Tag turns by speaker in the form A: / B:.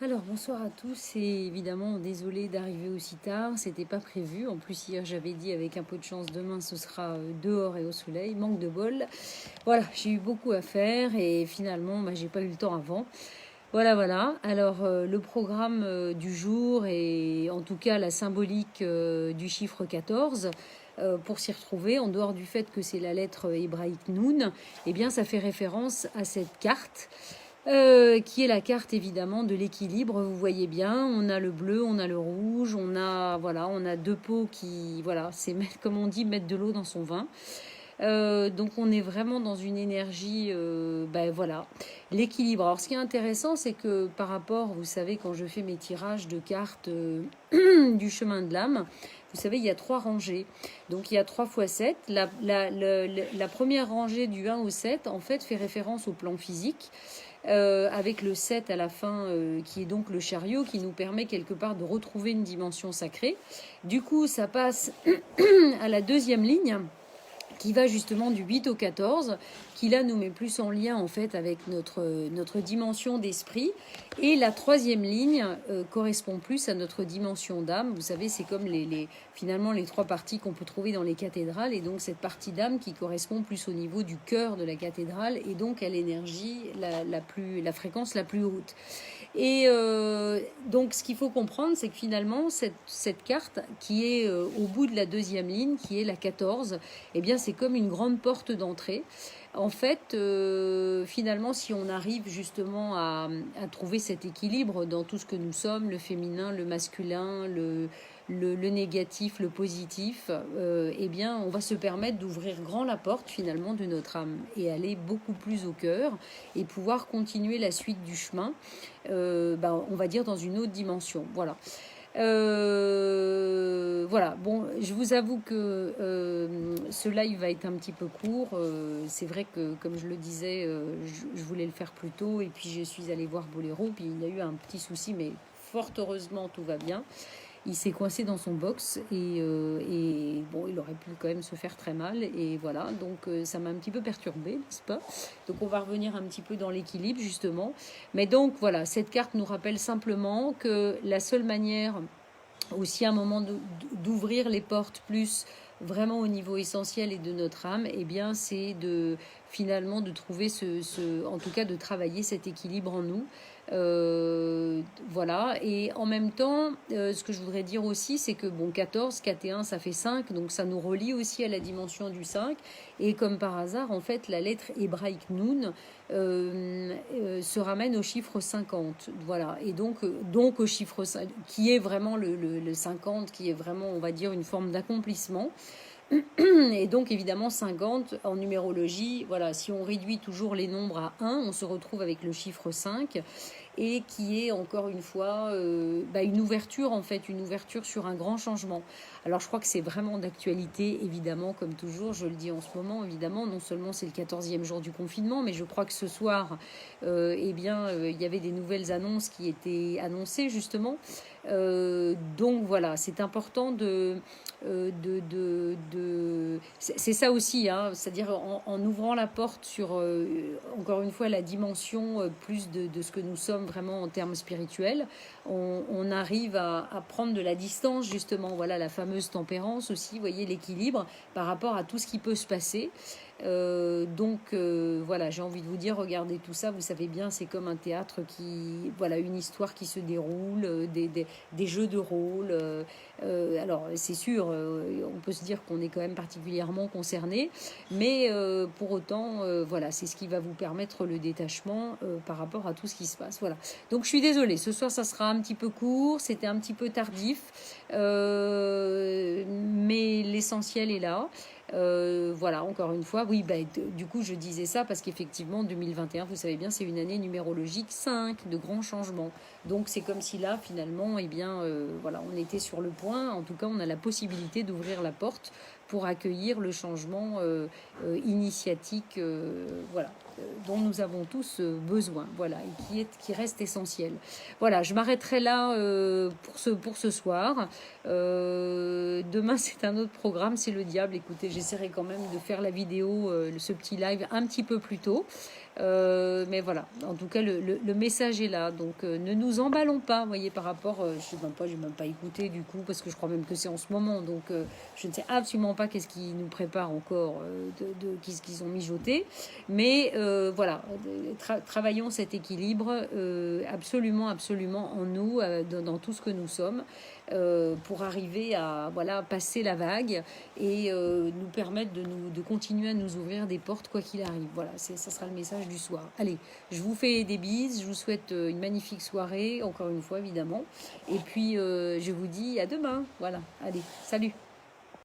A: Alors bonsoir à tous et évidemment désolé d'arriver aussi tard, c'était pas prévu. En plus hier j'avais dit avec un peu de chance demain ce sera dehors et au soleil, manque de bol. Voilà, j'ai eu beaucoup à faire et finalement j'ai pas eu le temps avant. Voilà. Alors le programme du jour et en tout cas la symbolique du chiffre 14 pour s'y retrouver, en dehors du fait que c'est la lettre hébraïque Noun, eh bien ça fait référence à cette carte qui est la carte évidemment de l'équilibre. Vous voyez bien, on a le bleu, on a le rouge, on a deux pots qui, voilà, c'est comme on dit, mettre de l'eau dans son vin. Donc on est vraiment dans une énergie, voilà, l'équilibre. Alors ce qui est intéressant, c'est que par rapport, vous savez, quand je fais mes tirages de cartes du chemin de l'âme, vous savez, il y a trois rangées. Donc il y a 3 fois 7. La première rangée du 1 au 7, en fait, fait référence au plan physique. Avec le 7 à la fin, qui est donc le chariot, qui nous permet quelque part de retrouver une dimension sacrée. Du coup, ça passe à la deuxième ligne, qui va justement du 8 au 14, qui là nous met plus en lien en fait avec notre dimension d'esprit. Et la troisième ligne correspond plus à notre dimension d'âme. Vous savez, c'est comme finalement les trois parties qu'on peut trouver dans les cathédrales. Et donc cette partie d'âme qui correspond plus au niveau du cœur de la cathédrale et donc à l'énergie, la fréquence la plus haute. Et donc, ce qu'il faut comprendre, c'est que finalement, cette carte qui est au bout de la deuxième ligne, qui est la 14, eh bien, c'est comme une grande porte d'entrée. En fait, finalement, si on arrive justement à trouver cet équilibre dans tout ce que nous sommes, le féminin, le masculin, le négatif, le positif, eh bien, on va se permettre d'ouvrir grand la porte finalement de notre âme et aller beaucoup plus au cœur et pouvoir continuer la suite du chemin, on va dire dans une autre dimension. Voilà. Voilà, bon, je vous avoue que ce live va être un petit peu court. C'est vrai que, comme je le disais, je voulais le faire plus tôt et puis je suis allée voir Boléro, puis il y a eu un petit souci, mais fort heureusement, tout va bien. Il s'est coincé dans son box et bon, il aurait pu quand même se faire très mal. Et voilà, donc ça m'a un petit peu perturbée, n'est-ce pas? Donc on va revenir un petit peu dans l'équilibre, justement. Mais donc voilà, cette carte nous rappelle simplement que la seule manière aussi à un moment d'ouvrir les portes plus vraiment au niveau essentiel et de notre âme, eh bien c'est de finalement de trouver en tout cas de travailler cet équilibre en nous. Voilà, et en même temps, ce que je voudrais dire aussi, c'est que bon, 14, 4 et 1, ça fait 5, donc ça nous relie aussi à la dimension du 5, et comme par hasard, en fait, la lettre hébraïque Noun se ramène au chiffre 50, voilà, et donc au chiffre 5, qui est vraiment le 50, qui est vraiment, on va dire, une forme d'accomplissement. Et donc évidemment 50 en numérologie, voilà, si on réduit toujours les nombres à 1, on se retrouve avec le chiffre 5 et qui est encore une fois une ouverture en fait, une ouverture sur un grand changement. Alors je crois que c'est vraiment d'actualité évidemment, comme toujours, je le dis en ce moment évidemment, non seulement c'est le 14e jour du confinement, mais je crois que ce soir il y avait des nouvelles annonces qui étaient annoncées justement. Donc voilà, c'est important c'est ça aussi, hein, c'est-à-dire en ouvrant la porte sur, encore une fois, la dimension plus de ce que nous sommes vraiment en termes spirituels, on arrive à prendre de la distance, justement, voilà, la fameuse tempérance aussi, vous voyez, l'équilibre par rapport à tout ce qui peut se passer. Voilà, j'ai envie de vous dire, regardez tout ça, vous savez bien, c'est comme un théâtre voilà, une histoire qui se déroule, des jeux de rôle. Alors, c'est sûr, on peut se dire qu'on est quand même particulièrement concerné, mais pour autant, voilà, c'est ce qui va vous permettre le détachement par rapport à tout ce qui se passe. Voilà. Donc, je suis désolée, ce soir, ça sera un petit peu court, c'était un petit peu tardif, mais l'essentiel est là. Voilà, encore une fois, oui, du coup, je disais ça parce qu'effectivement, 2021, vous savez bien, c'est une année numérologique 5 de grands changements. Donc, c'est comme si là, finalement, voilà, on était sur le point. En tout cas, on a la possibilité d'ouvrir la porte pour accueillir le changement initiatique, voilà, dont nous avons tous besoin, voilà, et qui reste essentiel. Voilà, je m'arrêterai là pour ce soir. Demain, c'est un autre programme, c'est le diable. Écoutez, j'essaierai quand même de faire la vidéo, ce petit live un petit peu plus tôt. Mais voilà, en tout cas, le message est là. Donc, ne nous emballons pas, vous voyez, par rapport, je n'ai même pas écouté du coup, parce que je crois même que c'est en ce moment. Donc, je ne sais absolument pas qu'est-ce qui nous prépare encore, qu'est-ce qu'ils ont mijoté. Mais voilà, travaillons cet équilibre absolument, absolument en nous, dans tout ce que nous sommes, pour arriver à voilà, passer la vague et nous permettre de continuer à nous ouvrir des portes quoi qu'il arrive. Voilà, ça sera le message du soir. Allez, je vous fais des bises, je vous souhaite une magnifique soirée, encore une fois évidemment. Et puis je vous dis à demain. Voilà, allez, salut.